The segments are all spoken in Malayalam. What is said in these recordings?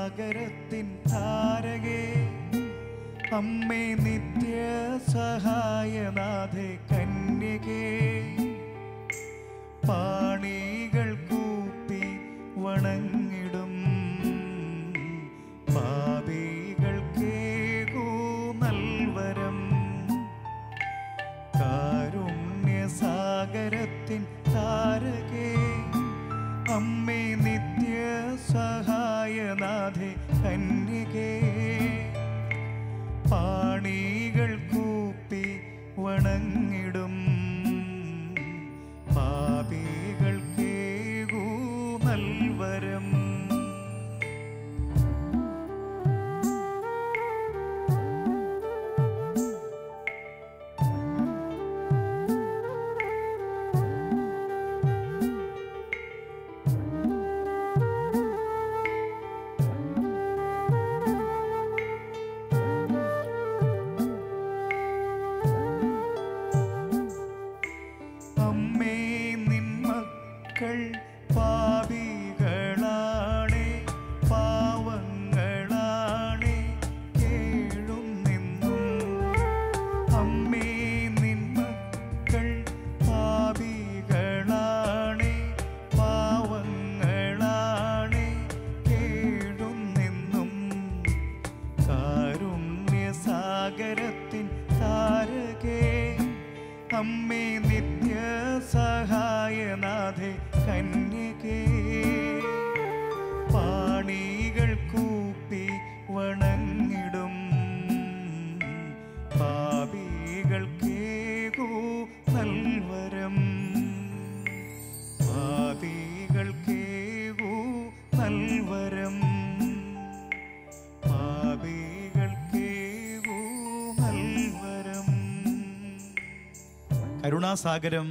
സാഗരത്തിൻ താരകേ, അമ്മേ നിത്യ സഹായനാഥേ കന്യകേ, പാണികൾ കൂപ്പി വണങ്ങിടും പാപികൾക്കേകൂ നൽവരം. കാരുണ്യസാഗരത്തിൻ താരകേ, അമ്മേ നിത്യ സഹായനാഥേ കന്യകേ, പാണികൾ കൂപ്പി വണങ്ങിടും പാപികൾക്കേകൂ നൽവരം. അമ്മേ നിൻ മക്കൾ പാപികളാണേ, പാവങ്ങളാണേ കേഴുന്നെന്നും. അമ്മേ നിൻ മക്കൾ പാപികളാണേ, പാവങ്ങളാണേ കേഴുന്നെന്നും. കാരുണ്യസാഗരത്തിൻ താരകേ, അമ്മേ നിത്യ സഹായനാഥേ കന്യകേ, പാണികൾ കൂപ്പി വണങ്ങിടും പാപികൾക്കേകൂ നൽവരം. പാപികൾക്കേകൂ നൽവരം. പാപികൾക്കേകൂ നൽവരം. കരുണാസാഗരം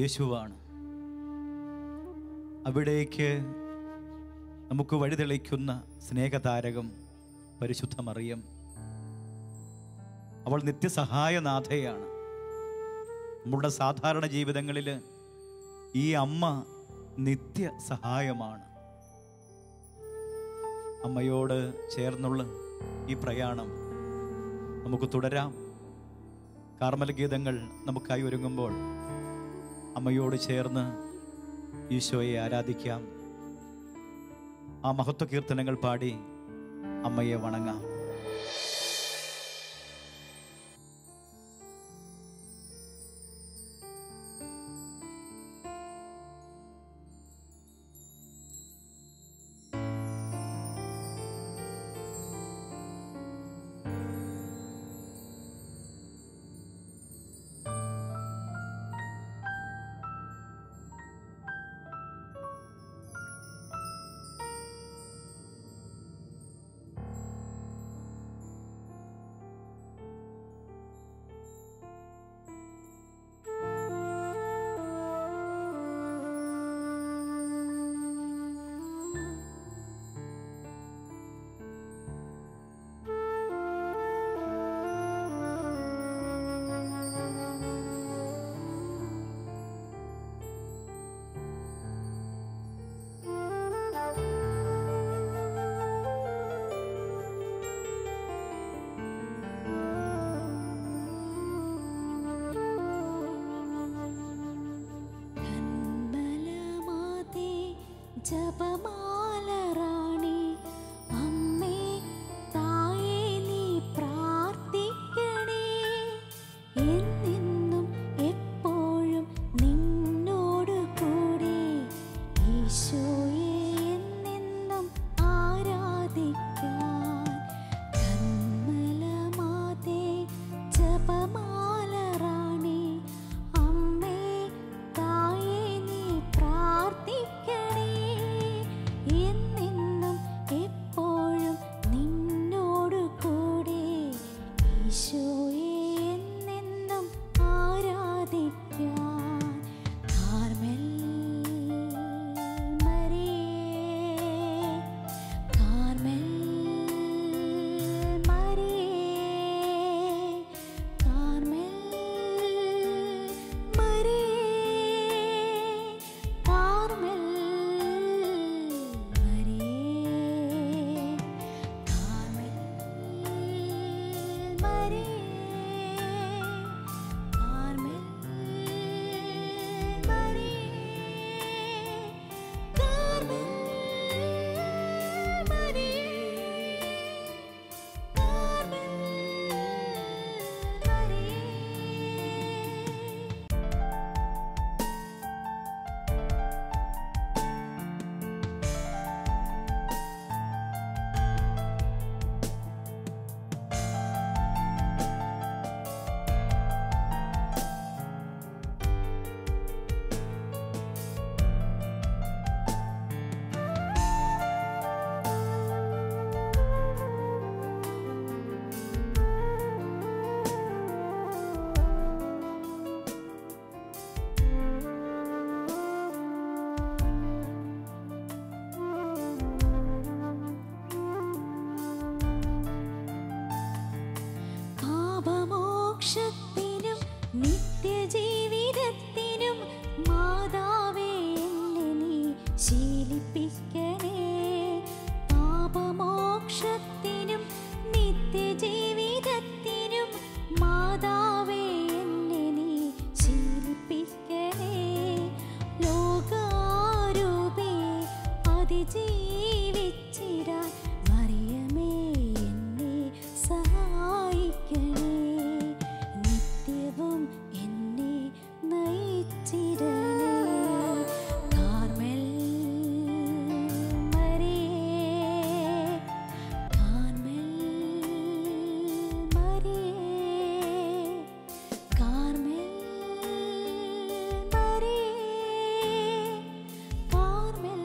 യേശുവാണ്. അവിടേക്ക് നമുക്ക് വഴിതെളിക്കുന്ന സ്നേഹതാരകം പരിശുദ്ധ മറിയം. അവൾ നിത്യസഹായനാഥയാണ്. നമ്മളുടെ സാധാരണ ജീവിതങ്ങളിൽ ഈ അമ്മ നിത്യ സഹായമാണ്. അമ്മയോട് ചേർന്നുള്ള ഈ പ്രയാണം നമുക്ക് തുടരാം. കാർമൽ ഗീതങ്ങൾ നമുക്കായി ഒരുങ്ങുമ്പോൾ അമ്മയോട് ചേർന്ന് ഈശോയെ ആരാധിക്കാം. ആ മഹത്വ കീർത്തനങ്ങൾ പാടി അമ്മയെ വണങ്ങാം. പാപമോക്ഷത്തിനും നിത്യജീവിതത്തിനും മാതാവേ എന്നെ നീ ശീലിപ്പിക്കണേ. പാപമോക്ഷത്തിനും നിത്യജീവിതത്തിനും മാതാവേ എന്നെ നീ ശീലിപ്പിക്കണേ. ലോകാരൂപേ അതിജീവിച്ചിടാൻ മറിയമേ എന്നെ സഹായിക്കണേ. നിത്യവും എന്നെ നയിച്ചിടണേ. കാർമൽ മറിയേ, കാർമൽ മറിയേ, കാർമൽ മറിയേ, കാർമൽ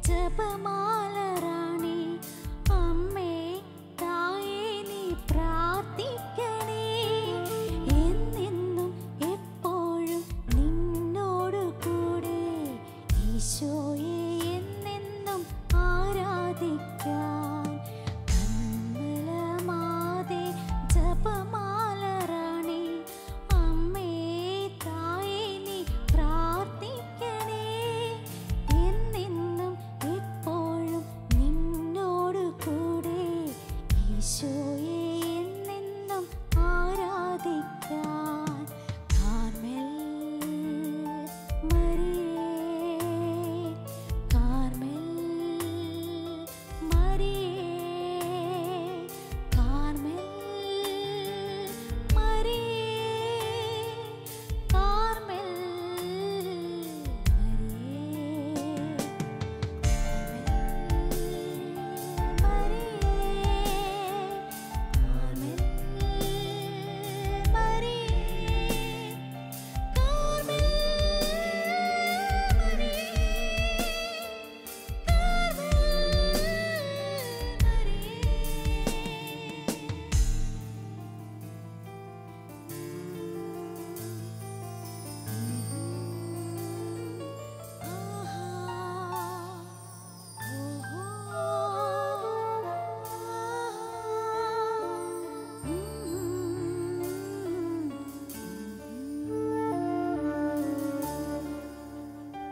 ജപമാലറാണി അമ്മേ തായേ നീ പ്രാർത്ഥിക്കണേ. എന്നെന്നും എപ്പോഴും നിന്നോട് കൂടെ ഈശോയെ എന്നെന്നും ആരാധിക്കാൻ. കന്മലമാതേ ജപമാലറാണി അമ്മേ തായേ നീ പ്രാർത്ഥിക്കണേ. എന്നെന്നും എപ്പോഴും നിന്നോട് കൂടെ ഈശോയെ എന്നെന്നും ആരാധിക്കാൻ. കാർമൽ മറിയേ, കാർമൽ മറിയേ, കാർമൽ മറിയേ, കാർമൽ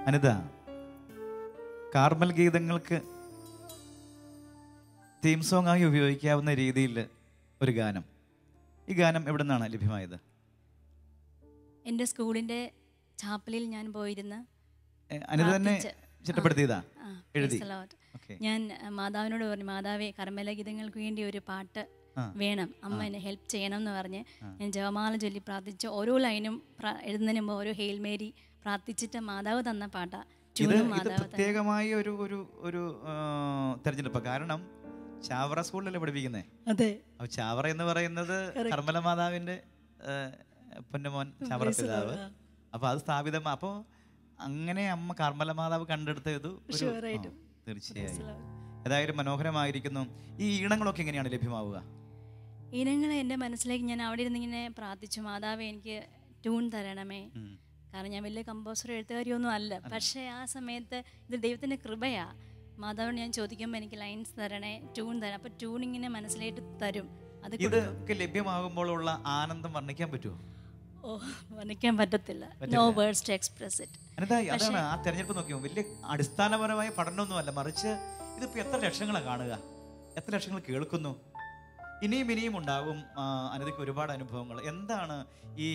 അനിത, കാർമൽ ഗീതങ്ങൾക്ക് തീം സോങ് ആയി ഉപയോഗിക്കാവുന്ന രീതിയിൽ ഒരു ഗാനം, ഈ ഗാനം എവിടെ നിന്നാണ് ലഭ്യമായത്? എൻ്റെ സ്കൂളിൻ്റെ ചാപ്പലിൽ ഞാൻ പോയിരുന്ന അനിത തന്നെ ചിട്ടപ്പെടുത്തിയതാ, എഴുതി? ഞാൻ മാതാവിനോട് പറഞ്ഞു, മാതാവേ കർമ്മല ഗീതങ്ങൾക്ക് വേണ്ടി ഒരു പാട്ട് വേണം, അമ്മ എന്നെ ഹെൽപ്പ് ചെയ്യണം എന്ന് പറഞ്ഞ് ഞാൻ ജപമാല ചൊല്ലി പ്രാർത്ഥിച്ച് ഓരോ ലൈനും എഴുതുന്നതിന് മുമ്പ് ഓരോ ഹെയിൽ മേരി പ്രാർത്ഥിച്ചിട്ട് മാതാവ് തന്ന പാട്ടാണ് ട്യൂണും ഇത് മാതാവ് തന്നെ. പ്രത്യേകമായ ഒരു തെരഞ്ഞെടുപ്പ്. കാരണം ചാവറ സ്കൂളിലല്ലേ പഠിപ്പിക്കുന്നത്. അതെ, അപ്പൊ ചാവറ എന്ന് പറയുന്നത് കർമ്മല മാതാവിന്റെ പൊന്നുമോൻ ചാവറ പിതാവ്. അപ്പൊ അത് സ്ഥാപിതം. അപ്പോ അങ്ങനെ അമ്മ കർമ്മല മാതാവ് കണ്ടെടുത്തത് തീർച്ചയായും ഏതായാലും മനോഹരമായിരിക്കുന്നു. ഈ ഈണങ്ങളൊക്കെ എങ്ങനെയാണ് ലഭ്യമാവുക? ഈണങ്ങൾ എൻ്റെ മനസ്സിലേക്ക് ഞാൻ അവിടെ ഇരുന്ന് ഇങ്ങനെ പ്രാർത്ഥിച്ചു, മാതാവേ എനിക്ക് ട്യൂൺ തരണമേ. കാരണം ഞാൻ വലിയ കമ്പോസർ എഴുത്തുകാരിയൊന്നും അല്ല. പക്ഷേ ആ സമയത്ത് ഇത് ദൈവത്തിൻ്റെ കൃപയാ. മാതാവിനോട് ഞാൻ ചോദിക്കുമ്പോൾ എനിക്ക് ലൈൻസ് തരണേ, ട്യൂൺ തരണം. അപ്പോൾ ട്യൂൺ ഇങ്ങനെ മനസ്സിലായിട്ട് തരും. അത് ഇതൊക്കെ ലഭ്യമാകുമ്പോഴുള്ള ആനന്ദം വർണ്ണിക്കാൻ പറ്റുമോ? വർണ്ണിക്കാൻ പറ്റത്തില്ല. No words to express it. അതാണ് ആ തെരഞ്ഞെടുപ്പ് നോക്കിയോ, വലിയ അടിസ്ഥാനപരമായ പഠനമൊന്നുമല്ല, മറിച്ച് ഇതിപ്പോൾ എത്ര ലക്ഷങ്ങളാണ് കാണുക, എത്ര ലക്ഷങ്ങൾ കേൾക്കുന്നു. ഇനിയും ഉണ്ടാകും അനിതയ്ക്ക് ഒരുപാട് അനുഭവങ്ങൾ. എന്താണ് ഈ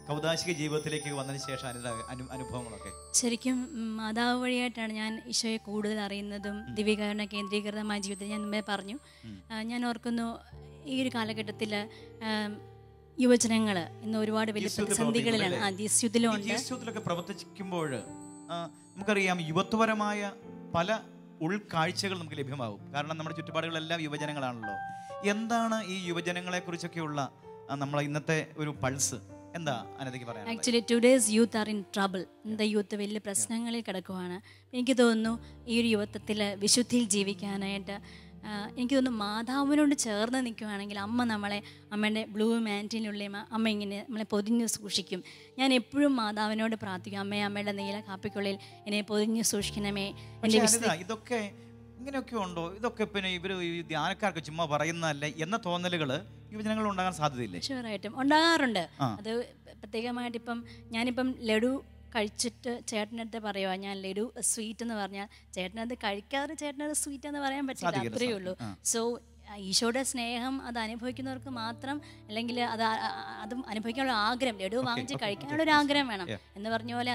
കൗദാശിക ജീവിതത്തിലേക്ക് വന്നതിന് ശേഷം അനിത അനുഭവങ്ങളൊക്കെ? ശരിക്കും മാതാവ് വഴിയായിട്ടാണ് ഞാൻ ഈശോയെ കൂടുതൽ അറിയുന്നതും ദിവ്യകാരുണ്യ കേന്ദ്രീകൃതമായ ജീവിതത്തിൽ ഞാൻ മുമ്പേ പറഞ്ഞു. ഞാൻ ഓർക്കുന്നു, ഈ ഒരു കാലഘട്ടത്തിൽ യുവജനങ്ങൾ ഇന്ന് ഒരുപാട് വലിയ പ്രതിസന്ധികളിലാണ്. യുദ്ധത്തിലൊക്കെ പ്രവർത്തിക്കുമ്പോൾ നമുക്കറിയാം യുവത്വപരമായ പല ഉൾക്കാഴ്ചകൾ നമുക്ക് ലഭ്യമാകും. കാരണം നമ്മുടെ ചുറ്റുപാടുകളെല്ലാം യുവജനങ്ങളാണല്ലോ. എന്താണ് ഈ യുവജനങ്ങളെ കുറിച്ചൊക്കെയുള്ള നമ്മളെ ഇന്നത്തെ ഒരു പൾസ്? എന്താ അനന്തയ്ക്ക് പറയാൻ? Actually today's youth are in trouble. ഇന്നത്തെ യൂത്ത് വലിയ പ്രശ്നങ്ങളിൽ കിടക്കുവാണ്. എനിക്ക് തോന്നുന്നു ഈ ഒരു യുവത്വത്തിൽ വിശുദ്ധിയിൽ ജീവിക്കാനായിട്ട് എനിക്ക് തോന്നുന്നു മാതാവിനോട് ചേർന്ന് നിൽക്കുകയാണെങ്കിൽ അമ്മേൻ്റെ ബ്ലൂ മാൻറ്റിനുള്ള അമ്മ ഇങ്ങനെ നമ്മളെ പൊതിഞ്ഞ് സൂക്ഷിക്കും. ഞാൻ എപ്പോഴും മാതാവിനോട് പ്രാർത്ഥിക്കും, അമ്മയുടെ നീല കാപ്പിക്കുള്ളിൽ എന്നെ പൊതിഞ്ഞ് സൂക്ഷിക്കണമേ. ഇതൊക്കെ ഇങ്ങനെയൊക്കെ ഉണ്ടോ? ഇതൊക്കെ പിന്നെ ഇവർ ധ്യാനക്കാർക്ക് ചുമ്മാ പറയുന്നതല്ലേ എന്ന തോന്നലുകൾ യുവജനങ്ങൾ ഉണ്ടാകാൻ സാധ്യതയില്ലേ? ഷുവറായിട്ടും ഉണ്ടാകാറുണ്ട്. അത് പ്രത്യേകമായിട്ട് ഞാനിപ്പം ലഡു കഴിച്ചിട്ട് ചേട്ടനടുത്ത് പറയുക, ഞാൻ ലഡു സ്വീറ്റ് എന്ന് പറഞ്ഞാൽ ചേട്ടനത് കഴിക്കാറ് ചേട്ടനത് സ്വീറ്റ് എന്ന് പറയാൻ പറ്റില്ല, അത്രയേ ഉള്ളൂ. സോ ഈശോയുടെ സ്നേഹം അത് അനുഭവിക്കുന്നവർക്ക് മാത്രം, അല്ലെങ്കിൽ അത് അനുഭവിക്കാനുള്ള ആഗ്രഹം, ലഡു വാങ്ങിച്ച് കഴിക്കാനുള്ള ഒരു ആഗ്രഹം വേണം എന്ന് പറഞ്ഞ പോലെ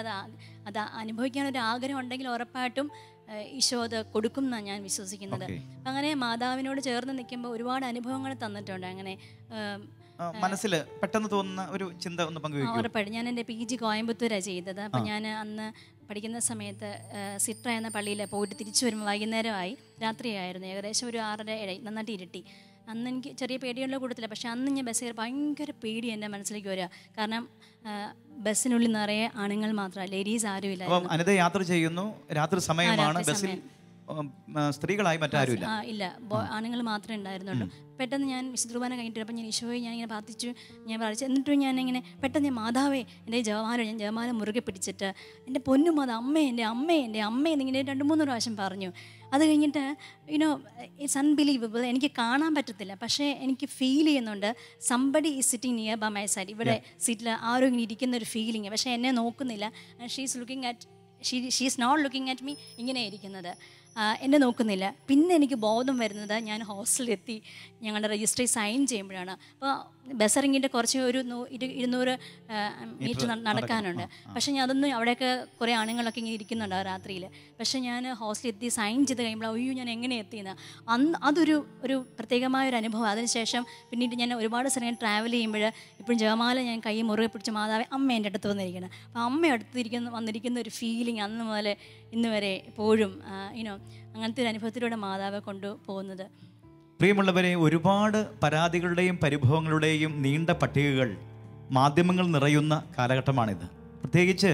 അത് അനുഭവിക്കാനൊരു ആഗ്രഹം ഉണ്ടെങ്കിൽ ഉറപ്പായിട്ടും ഈശോ അത് കൊടുക്കും എന്നാണ് ഞാൻ വിശ്വസിക്കുന്നത്. അങ്ങനെ മാതാവിനോട് ചേർന്ന് നിൽക്കുമ്പോൾ ഒരുപാട് അനുഭവങ്ങൾ തന്നിട്ടുണ്ട്. അങ്ങനെ മനസ്സിൽ പെട്ടെന്ന് തോന്നുന്ന ഒരു ചിന്ത ഒന്ന് പങ്കുവെക്കൂ. ഉറപ്പായിട്ടും. ഞാൻ എൻ്റെ PG കോയമ്പത്തൂരാണ് ചെയ്തത്. അപ്പം ഞാൻ അന്ന് പഠിക്കുന്ന സമയത്ത് സിട്ര എന്ന പള്ളിയിൽ പോയിട്ട് തിരിച്ചു വരുമ്പോൾ വൈകുന്നേരമായി, രാത്രിയായിരുന്നു, ഏകദേശം ഒരു 6:30 നന്നായിട്ട് ഇരുട്ടി. അന്ന് എനിക്ക് ചെറിയ പേടിയുള്ള കൂട്ടത്തില്ല. പക്ഷെ അന്ന് ഞാൻ ബസ് കയറി ഭയങ്കര പേടി എൻ്റെ മനസ്സിലേക്ക് വരിക. കാരണം ബസ്സിനുള്ളിൽ നിറയെ ആണുങ്ങൾ മാത്രമാണ്, ലേഡീസ് ആരും ഇല്ല. അനിത യാത്ര ചെയ്യുന്നു, രാത്രി സമയമാണ്, ബസ്സിൽ സ്ത്രീകളായി മറ്റാരുമില്ല, ഇല്ല, ആണുങ്ങൾ മാത്രമേ ഉണ്ടായിരുന്നുള്ളൂ. പെട്ടെന്ന് ഞാൻ വിശുദ്ധ കുർബാന കഴിഞ്ഞിട്ട് ഞാൻ ഈശോയെ ഞാനിങ്ങനെ പ്രാർത്ഥിച്ചു, ഞാൻ പ്രാർത്ഥിച്ചു. എന്നിട്ടും ഞാനിങ്ങനെ പെട്ടെന്ന് മാതാവേ എൻ്റെ ഞാൻ ജപമാല മുറുകെ പിടിച്ചിട്ട് എൻ്റെ പൊന്നും അത് അമ്മേ എന്നിങ്ങനെ 2-3 പ്രാവശ്യം പറഞ്ഞു. അത് കഴിഞ്ഞിട്ട് ഇറ്റ്സ് അൺബിലീവബിൾ. എനിക്ക് കാണാൻ പറ്റത്തില്ല, പക്ഷേ എനിക്ക് ഫീൽ ചെയ്യുന്നുണ്ട് somebody is sitting near by my side. ഇവിടെ സീറ്റിൽ ആരും ഇങ്ങനെ ഇരിക്കുന്ന ഒരു ഫീലിംഗ്. പക്ഷേ എന്നെ നോക്കുന്നില്ല. She's not looking at me, ഇങ്ങനെ ഇരിക്കുന്നത്, എന്നെ നോക്കുന്നില്ല. പിന്നെ എനിക്ക് ബോധം വരുന്നത് ഞാൻ ഹോസ്റ്റലിലെത്തി ഞങ്ങളുടെ രജിസ്റ്ററിൽ സൈൻ ചെയ്യുമ്പോഴാണ്. അപ്പോൾ ബസ് ഇറങ്ങിയിട്ട് കുറച്ച് ഒരു 200 മീറ്റർ നടക്കാനുണ്ട്. പക്ഷേ ഞാൻ അതൊന്നും, അവിടെയൊക്കെ കുറേ ആണുങ്ങളൊക്കെ ഇങ്ങനെ ഇരിക്കുന്നുണ്ട് രാത്രിയിൽ. പക്ഷേ ഞാൻ ഹോസ്റ്റലിലെത്തി സൈൻ ചെയ്ത് കഴിയുമ്പോൾ അയ്യോ ഞാൻ എങ്ങനെ എത്തിയെന്ന്, അതൊരു പ്രത്യേകമായൊരു അനുഭവം. അതിനുശേഷം പിന്നീട് ഞാൻ ഒരുപാട് സമയം ട്രാവൽ ചെയ്യുമ്പോൾ ഇപ്പോഴും ജപമാല ഞാൻ കൈ മുറുകെ പിടിച്ച് മാതാവേ അമ്മ എൻ്റെ അടുത്ത് വന്നിരിക്കണം. അപ്പോൾ അമ്മ വന്നിരിക്കുന്ന ഒരു ഫീലിംഗ് അന്ന് മുതൽ ഇന്ന് വരെ എപ്പോഴും അങ്ങനത്തെ ഒരു അനുഭവത്തിലൂടെ മാതാവെ കൊണ്ടുപോകുന്നത്. പ്രിയമുള്ളവരെ, ഒരുപാട് പരാതികളുടെയും പരിഭവങ്ങളുടെയും നീണ്ട പട്ടികകൾ മാധ്യമങ്ങൾ നിറയുന്ന കാലഘട്ടമാണിത്. പ്രത്യേകിച്ച്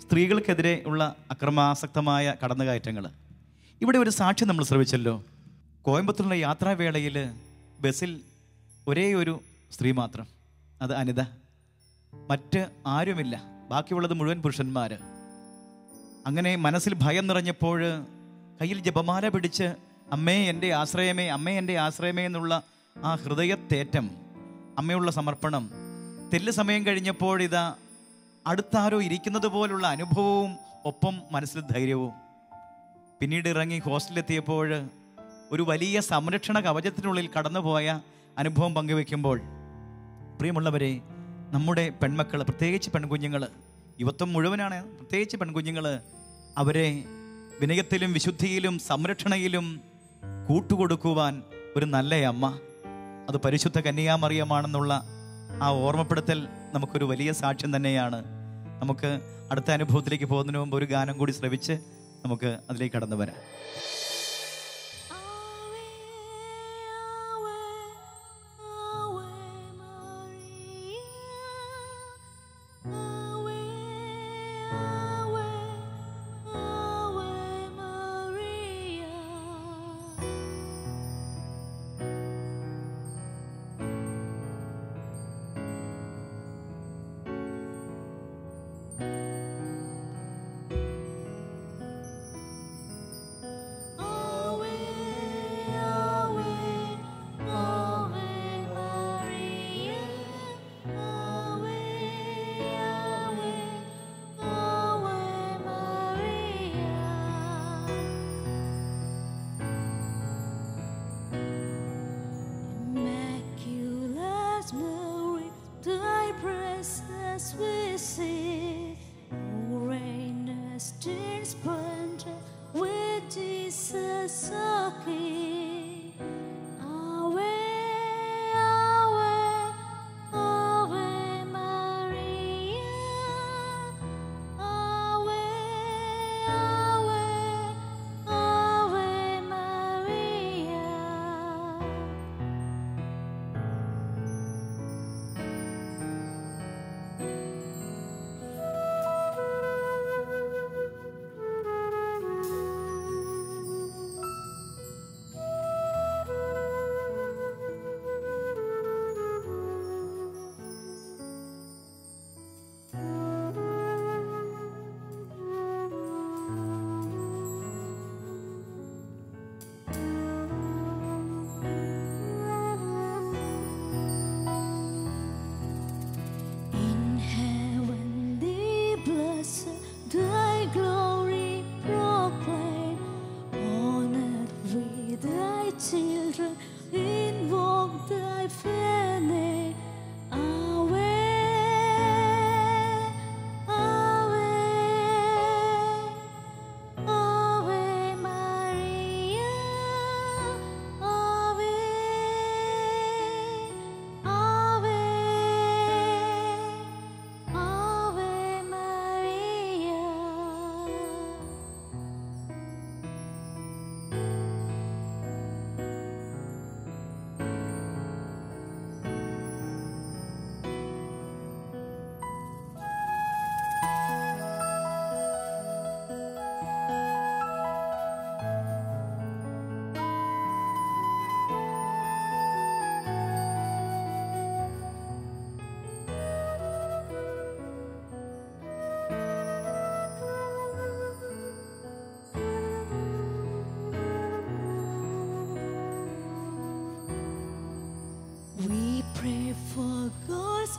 സ്ത്രീകൾക്കെതിരെ ഉള്ള അക്രമാസക്തമായ കടന്നുകയറ്റങ്ങൾ. ഇവിടെ ഒരു സാക്ഷ്യം നമ്മൾ ശ്രവിച്ചല്ലോ. കോയമ്പത്തൂരിലെ യാത്രാവേളയിൽ ബസ്സിൽ ഒരേ ഒരു സ്ത്രീ മാത്രം, അത് അനിത, മറ്റ് ആരുമില്ല, ബാക്കിയുള്ളത് മുഴുവൻ പുരുഷന്മാർ. അങ്ങനെ മനസ്സിൽ ഭയം നിറഞ്ഞപ്പോൾ കയ്യിൽ ജപമാല പിടിച്ച് അമ്മേ എൻ്റെ ആശ്രയമേ, അമ്മേ എൻ്റെ ആശ്രയമേ എന്നുള്ള ആ ഹൃദയത്തേറ്റം, അമ്മയുള്ള സമർപ്പണം. തെല്ല് സമയം കഴിഞ്ഞപ്പോഴിതാ അടുത്താരോ ഇരിക്കുന്നത് പോലുള്ള അനുഭവവും ഒപ്പം മനസ്സിൽ ധൈര്യവും. പിന്നീട് ഇറങ്ങി ഹോസ്റ്റലിലെത്തിയപ്പോൾ ഒരു വലിയ സംരക്ഷണ കവചത്തിനുള്ളിൽ കടന്നുപോയ അനുഭവം പങ്കുവെക്കുമ്പോൾ, പ്രിയമുള്ളവരെ, നമ്മുടെ പെൺമക്കൾ, പ്രത്യേകിച്ച് പെൺകുഞ്ഞുങ്ങൾ, യുവത്വം മുഴുവനാണ്, പ്രത്യേകിച്ച് പെൺകുഞ്ഞുങ്ങൾ, അവരെ വിനയത്തിലും വിശുദ്ധിയിലും സംരക്ഷണയിലും കൂട്ടുകൊടുക്കുവാൻ ഒരു നല്ല അമ്മ, അത് പരിശുദ്ധ കന്യകാമറിയമാണെന്നുള്ള ആ ഓർമ്മപ്പെടുത്തൽ നമുക്കൊരു വലിയ സാക്ഷ്യം തന്നെയാണ്. നമുക്ക് അടുത്ത അനുഭവത്തിലേക്ക് പോകുന്നതിന് മുമ്പ് ഒരു ഗാനം കൂടി ശ്രവിച്ച് നമുക്ക് അതിലേക്ക് കടന്നു വരാം.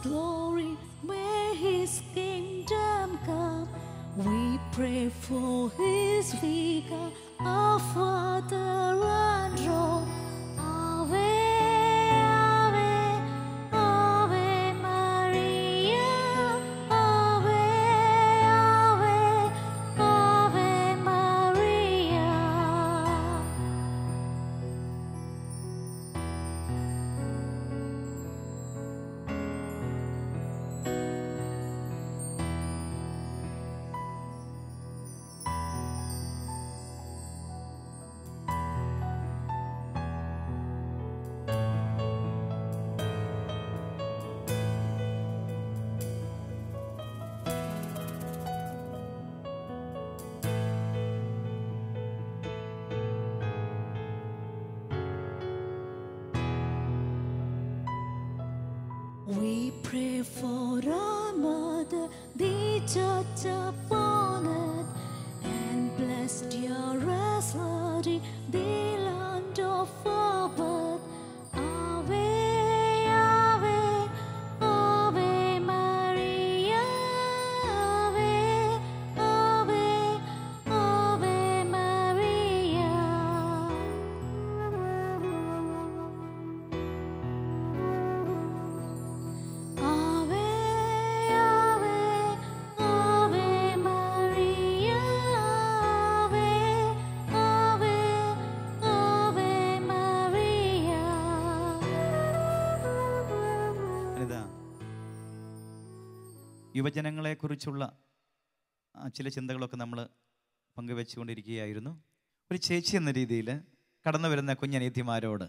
Glory, may His kingdom come. We pray for His vicar, our Father and Lord. Ave, Ave, Ave Maria. Ave, Ave, Ave Maria. We pray for our mother, the church upon earth, and blessed your Lord, the land of our birth. Ave, Ave, Ave Maria. Ave, Ave, Ave Maria. Ave, Ave, Ave Maria. Ave, Ave, യുവജനങ്ങളെക്കുറിച്ചുള്ള ചില ചിന്തകളൊക്കെ നമ്മൾ പങ്കുവെച്ചുകൊണ്ടിരിക്കുകയായിരുന്നു. ഒരു ചേച്ചി എന്ന രീതിയിൽ കടന്നു വരുന്ന കുഞ്ഞനിയത്തിമാരോട്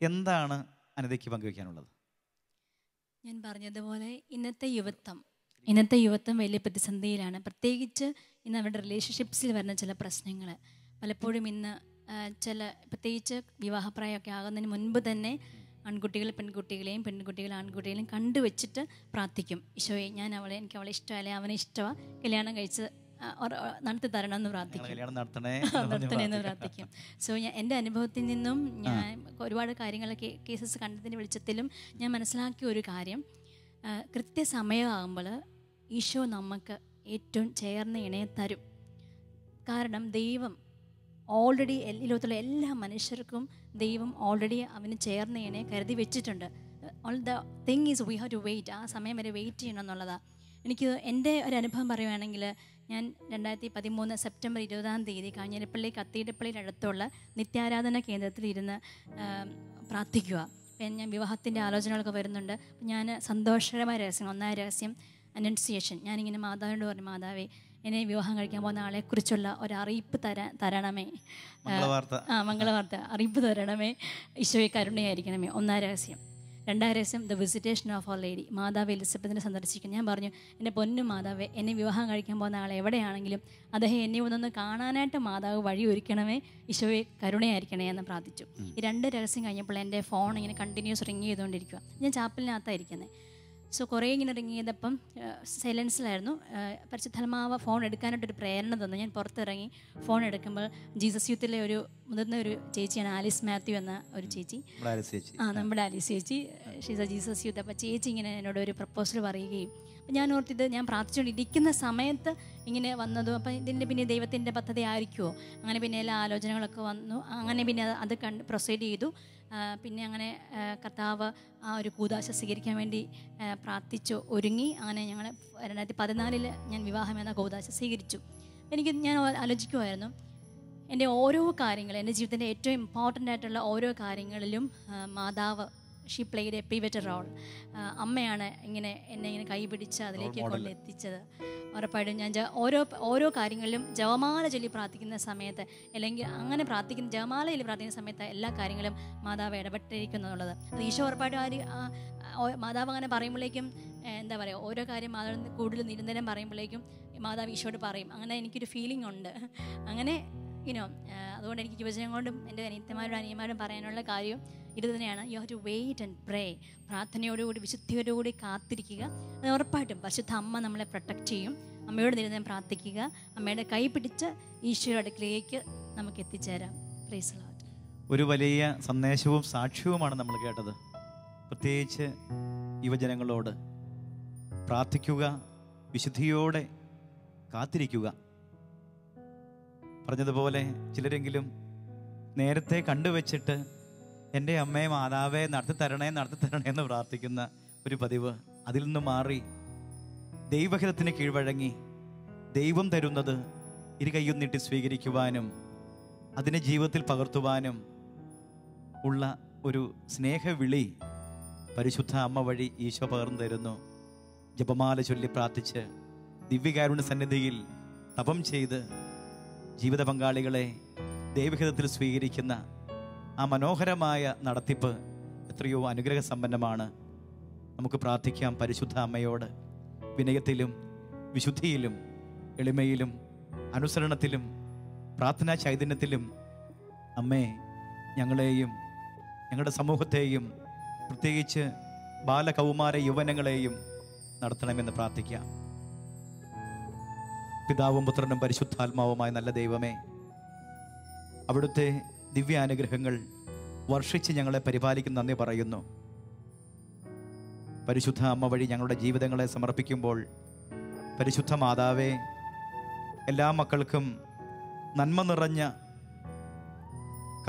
എന്താണ് അനിതയ്ക്ക് പങ്കുവെക്കാനുള്ളത്? ഞാൻ പറഞ്ഞതുപോലെ ഇന്നത്തെ യുവത്വം വലിയ പ്രതിസന്ധിയിലാണ്. പ്രത്യേകിച്ച് ഇന്ന് അവരുടെ റിലേഷൻഷിപ്സിൽ വരുന്ന ചില പ്രശ്നങ്ങൾ പലപ്പോഴും ഇന്ന് പ്രത്യേകിച്ച് വിവാഹപ്രായമൊക്കെ ആകുന്നതിന് മുൻപ് തന്നെ ആൺകുട്ടികൾ പെൺകുട്ടികളെയും പെൺകുട്ടികൾ ആൺകുട്ടികളെയും കണ്ടുവച്ചിട്ട് പ്രാർത്ഥിക്കും. ഈശോയെ എനിക്ക് അവളെ ഇഷ്ടമല്ലേ, അവനെ ഇഷ്ടമാണ്, കല്യാണം കഴിച്ച് നടത്തി തരണമെന്ന് പ്രാർത്ഥിക്കും, നടത്തണമെന്ന് പ്രാർത്ഥിക്കും. സോ എൻ്റെ അനുഭവത്തിൽ നിന്നും ഞാൻ ഒരുപാട് കാര്യങ്ങൾ കേസസ് കണ്ടതിൻ്റെ വെളിച്ചത്തിലും ഞാൻ മനസ്സിലാക്കിയ ഒരു കാര്യം, കൃത്യസമയമാകുമ്പോൾ ഈശോ നമുക്ക് ഏറ്റവും ചേർന്ന ഇണയെ തരും. കാരണം ദൈവം ഓൾറെഡി ഈ ലോകത്തുള്ള എല്ലാ മനുഷ്യർക്കും ദൈവം ഓൾറെഡി അവന് ചേർന്ന ഇണയെ കരുതി വെച്ചിട്ടുണ്ട്. All the thing is we have to wait. ആ സമയം വരെ വെയിറ്റ് ചെയ്യണം എന്നുള്ളതാണ്. എനിക്ക് എൻ്റെ ഒരു അനുഭവം പറയുകയാണെങ്കിൽ, ഞാൻ 2013 സെപ്റ്റംബർ 20 കാഞ്ഞിരപ്പള്ളി കത്തീഡ്രപ്പള്ളിയിലടുത്തുള്ള നിത്യാരാധന കേന്ദ്രത്തിൽ ഇരുന്ന് പ്രാർത്ഥിക്കുക. ഞാൻ വിവാഹത്തിൻ്റെ ആലോചനകളൊക്കെ വരുന്നുണ്ട്. ഞാൻ സന്തോഷകരമായ രഹസ്യം, ഒന്നായ രഹസ്യം അനൗൺസിയേഷൻ. ഞാനിങ്ങനെ മാതാവിനോട് പറഞ്ഞു, മാതാവേ എന്നെ വിവാഹം കഴിക്കാൻ പോകുന്ന ആളെക്കുറിച്ചുള്ള ഒരു അറിയിപ്പ് തരണമേ, മംഗളവാർത്ത അറിയിപ്പ് തരണമേ, ഈശോയെ കരുണയായിരിക്കണമേ. ഒന്നാം രഹസ്യം. രണ്ടാം രഹസ്യം the visitation of our lady, മാതാവ് എലിസബത്തിനെ സന്ദർശിക്കുന്നു. ഞാൻ പറഞ്ഞു, എൻ്റെ പൊന്നു മാതാവേ, എന്നെ വിവാഹം കഴിക്കാൻ പോകുന്ന ആൾ എവിടെയാണെങ്കിലും അദ്ദേഹം എന്നെ ഒന്നൊന്ന് കാണാനായിട്ട് മാതാവ് വഴി ഒരുക്കണമേ, ഈശോയെ കരുണയായിരിക്കണേ എന്ന് പ്രാർത്ഥിച്ചു. ഈ 2 രഹസ്യം കഴിഞ്ഞപ്പോൾ എൻ്റെ ഫോൺ ഇങ്ങനെ കണ്ടിന്യൂസ് റിങ് ചെയ്തുകൊണ്ടിരിക്കുക. ഞാൻ ചാപ്പലിനകത്തായിരിക്കുന്നത്. സോ കുറേ ഇങ്ങനെ റിങ് ചെയ്തപ്പം സൈലൻസിലായിരുന്നു. പരിശുദ്ധാത്മാവ് ഫോൺ എടുക്കാനായിട്ടൊരു പ്രേരണ തന്നു. ഞാൻ പുറത്തിറങ്ങി ഫോൺ എടുക്കുമ്പോൾ ജീസസ് യൂത്തിലെ ഒരു മുതിർന്ന ഒരു ചേച്ചിയാണ്, ആലിസ് മാത്യു എന്ന ഒരു ചേച്ചി. നമ്മുടെ ആലിസ് ചേച്ചി, ഷീസ് എ ജീസസ് യൂത്ത്. അപ്പോൾ ചേച്ചി ഇങ്ങനെ എന്നോട് ഒരു പ്രപ്പോസൽ പറയുകയും, അപ്പം ഞാൻ ഓർത്തിത് ഞാൻ പ്രാർത്ഥിച്ചുകൊണ്ടിരിക്കുന്ന സമയത്ത് ഇങ്ങനെ വന്നതും, അപ്പം ഇതിൻ്റെ പിന്നെ ദൈവത്തിൻ്റെ പദ്ധതി ആയിരിക്കുമോ. അങ്ങനെ പിന്നെ എല്ലാ ആലോചനകളൊക്കെ വന്നു. അങ്ങനെ പിന്നെ അത് പ്രൊസീഡ് ചെയ്തു. പിന്നെ അങ്ങനെ കർത്താവ് ആ ഒരു കൂദാശ സ്വീകരിക്കാൻ വേണ്ടി പ്രാർത്ഥിച്ചു, ഒരുങ്ങി. അങ്ങനെ ഞങ്ങൾ 2014 ഞാൻ വിവാഹം എന്ന കൂദാശ സ്വീകരിച്ചു. ഞാൻ ആലോചിക്കുമായിരുന്നു, എൻ്റെ ഓരോ കാര്യങ്ങളും, എൻ്റെ ജീവിതത്തിൻ്റെ ഏറ്റവും ഇമ്പോർട്ടൻ്റ് ആയിട്ടുള്ള ഓരോ കാര്യങ്ങളിലും മാതാവ് she played a pivotal role. അമ്മയാണ് എന്നെ ഇങ്ങനെ കൈപിടിച്ച് അതിലേക്ക് കൊണ്ടെത്തിച്ചത്. ഉറപ്പായിട്ടും ഞാൻ ഓരോ കാര്യങ്ങളിലും ജപമാല ചൊല്ലി പ്രാർത്ഥിക്കുന്ന സമയത്ത്, അല്ലെങ്കിൽ അങ്ങനെ ജപമാലയിൽ പ്രാർത്ഥിക്കുന്ന സമയത്ത് എല്ലാ കാര്യങ്ങളും മാതാവ് ഇടപെട്ടിരിക്കുന്നു എന്നുള്ളത്. അത് ഈശോ ഉറപ്പായിട്ടും മാതാവ് അങ്ങനെ പറയുമ്പോഴേക്കും എന്താ പറയുക, ഓരോ കാര്യം മാതാവ് കൂടുതൽ നിരന്തരം പറയുമ്പോഴേക്കും മാതാവ് ഈശോയോട് പറയും. അങ്ങനെ എനിക്കൊരു ഫീലിംഗ് ഉണ്ട്. അങ്ങനെ അതുകൊണ്ട് എനിക്ക് യുവജനങ്ങളോടും എൻ്റെ അനിയത്തിമാരോടും അനിയന്മാരോടും പറയാനുള്ള കാര്യം ഇത് തന്നെയാണ്. You have to wait and pray. പ്രാർത്ഥനയോടുകൂടി വിശുദ്ധിയോടുകൂടി കാത്തിരിക്കുക. അത് ഉറപ്പായിട്ടും പരിശുദ്ധ അമ്മ നമ്മളെ പ്രൊട്ടക്റ്റ് ചെയ്യും. അമ്മയോട് നിരന്തരം പ്രാർത്ഥിക്കുക. അമ്മയുടെ കൈ പിടിച്ച് ഈശോയുടെ അടുക്കിലേക്ക് നമുക്ക് എത്തിച്ചേരാം. Praise the Lord. ഒരു വലിയ സന്ദേശവും സാക്ഷ്യവുമാണ് നമ്മൾ കേട്ടത്. പ്രത്യേകിച്ച് യുവജനങ്ങളോട് പ്രാർത്ഥിക്കുക, വിശുദ്ധിയോടെ കാത്തിരിക്കുക. പറഞ്ഞതുപോലെ ചിലരെങ്കിലും നേരത്തെ കണ്ടുവച്ചിട്ട് എൻ്റെ അമ്മയെ മാതാവേ നടത്തി തരണേ എന്ന് പ്രാർത്ഥിക്കുന്ന ഒരു പതിവ്, അതിൽ നിന്ന് മാറി ദൈവഹിതത്തിന് കീഴ്വഴങ്ങി ദൈവം തരുന്നത് ഇരുകൈയും നീട്ടി സ്വീകരിക്കുവാനും അതിനെ ജീവിതത്തിൽ പകർത്തുവാനും ഉള്ള ഒരു സ്നേഹവിളി പരിശുദ്ധ അമ്മ വഴി ഈശോ പകർന്നു തരുന്നു. ജപമാല ചൊല്ലി പ്രാർത്ഥിച്ച് ദിവ്യകാരുണ്യ സന്നിധിയിൽ തപം ചെയ്ത് ജീവിത പങ്കാളികളെ ദൈവഹിതത്തിൽ സ്വീകരിക്കുന്ന ആ മനോഹരമായ നടത്തിപ്പ് എത്രയോ അനുഗ്രഹസമ്പന്നമാണ്. നമുക്ക് പ്രാർത്ഥിക്കാം പരിശുദ്ധ അമ്മയോട് വിനയത്തിലും വിശുദ്ധിയിലും എളിമയിലും അനുസരണത്തിലും പ്രാർത്ഥനാ ചൈതന്യത്തിലും അമ്മേ ഞങ്ങളെയും ഞങ്ങളുടെ സമൂഹത്തെയും പ്രത്യേകിച്ച് ബാലകൗമാര യൗവനങ്ങളെയും നടത്തണമെന്ന് പ്രാർത്ഥിക്കാം. പിതാവും പുത്രനും പരിശുദ്ധാത്മാവുമായ നല്ല ദൈവമേ, അവിടുത്തെ ദിവ്യാനുഗ്രഹങ്ങൾ വർഷിച്ച് ഞങ്ങളെ പരിപാലിക്കുന്ന നന്ദി പറയുന്നു. പരിശുദ്ധ അമ്മ വഴി ഞങ്ങളുടെ ജീവിതങ്ങളെ സമർപ്പിക്കുമ്പോൾ പരിശുദ്ധ മാതാവേ, എല്ലാ മക്കൾക്കും നന്മ നിറഞ്ഞ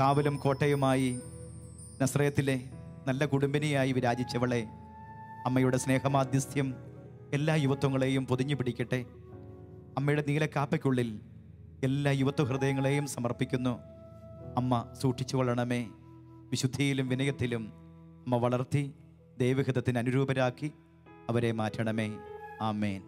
കാവലും കോട്ടയുമായി നസ്രയത്തിലെ നല്ല കുടുംബിനിയായി വിരാജിച്ചവളെ, അമ്മയുടെ സ്നേഹമാധ്യസ്ഥ്യം എല്ലാ യുവത്വങ്ങളെയും പൊതിഞ്ഞു പിടിക്കട്ടെ. അമ്മയുടെ നീലക്കാപ്പയ്ക്കുള്ളിൽ എല്ലാ യുവത്വ ഹൃദയങ്ങളെയും സമർപ്പിക്കുന്നു. അമ്മ സൂക്ഷിച്ചു കൊള്ളണമേ. വിശുദ്ധിയിലും വിനയത്തിലും അമ്മ വളർത്തി ദൈവഹിതത്തിന് അനുരൂപരാക്കി അവരെ മാറ്റണമേ. ആമേൻ.